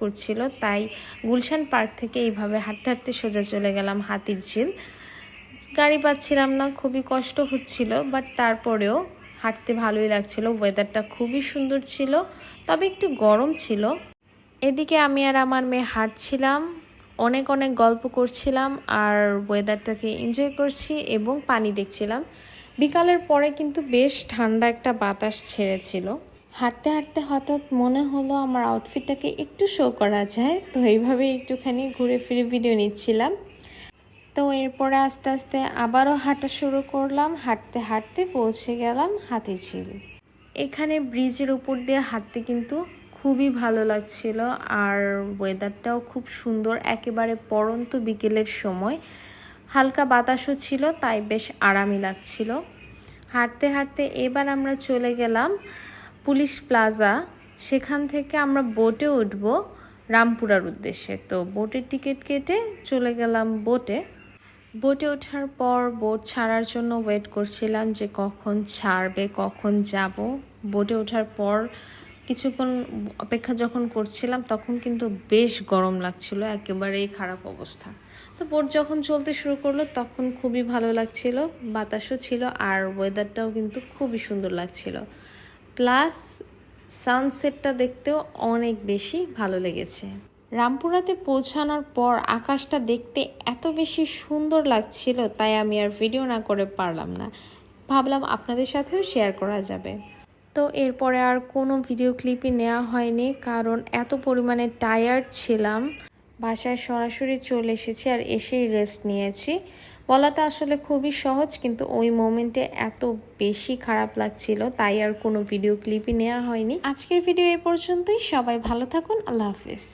করছিল, তাই গুলশান পার্ক থেকে এইভাবে হাঁটতে হাঁটতে সোজা চলে গেলাম হাতিরঝিল। গাড়ি পাচ্ছিলাম না, খুবই কষ্ট হচ্ছিল, বাট তারপরেও হাঁটতে ভালোই লাগছিল। ওয়েদারটা খুবই সুন্দর ছিল, তবে একটু গরম ছিল। এদিকে আমি আর আমার মেয়ে হাঁটছিলাম, অনেক অনেক গল্প করছিলাম আর ওয়েদারটাকে এনজয় করছি এবং পানি দেখছিলাম। বিকালের পরে কিন্তু বেশ ঠান্ডা একটা বাতাস ছেড়েছিল। হাঁটতে হাঁটতে হঠাৎ মনে হলো আমার আউটফিটটাকে একটু শো করা যায়, তো এইভাবে একটুখানি ঘুরে ফিরে ভিডিও নিচ্ছিলাম। তো এরপরে আস্তে আস্তে আবারও হাঁটা শুরু করলাম। হাঁটতে হাঁটতে পৌঁছে গেলাম হাতিঝিল। এখানে ব্রিজের উপর দিয়ে হাঁটতে কিন্তু খুবই ভালো লাগছিল আর ওয়েদারটাও খুব সুন্দর, একেবারে পড়ন্ত বিকেলের সময়, হালকা বাতাসও ছিল, তাই বেশ আরামই লাগছিল। হাঁটতে হাঁটতে এবার আমরা চলে গেলাম পুলিশ প্লাজা। সেখান থেকে আমরা বোটে উঠব রামপুরার উদ্দেশ্যে। তো বোটের টিকিট কেটে চলে গেলাম বোটে ওঠার পর বোট ছাড়ার জন্য ওয়েট করছিলাম যে কখন ছাড়বে, কখন যাব। বোটে ওঠার পর কিছুক্ষণ অপেক্ষা যখন করছিলাম তখন কিন্তু বেশ গরম লাগছিল, একেবারেই খারাপ অবস্থা। তো বোট যখন চলতে শুরু করলো তখন খুবই ভালো লাগছিল, বাতাসও ছিল আর ওয়েদারটাও কিন্তু খুবই সুন্দর লাগছিল। প্লাস সানসেটটা দেখতেও অনেক বেশি ভালো লেগেছে। রামপুরাতে পৌঁছানোর পর আকাশটা দেখতে এত বেশি সুন্দর লাগছিল, তাই আমি আর ভিডিও না করে পারলাম না, ভাবলাম আপনাদের সাথেও শেয়ার করা যাবে। তো এরপরে আর কোনো ভিডিও ক্লিপই নেওয়া হয়নি, কারণ এত পরিমাণে টায়ার্ড ছিলাম। বাসায় সরাসরি চলে এসেছি আর এসেই রেস্ট নিয়েছি। বলাটা আসলে খুবই সহজ, কিন্তু ওই মোমেন্টে এত বেশি খারাপ লাগছিল, তাই আর কোনো ভিডিও ক্লিপই নেওয়া হয়নি। আজকের ভিডিও এ পর্যন্তই। সবাই ভালো থাকুন, আল্লাহ হাফেজ।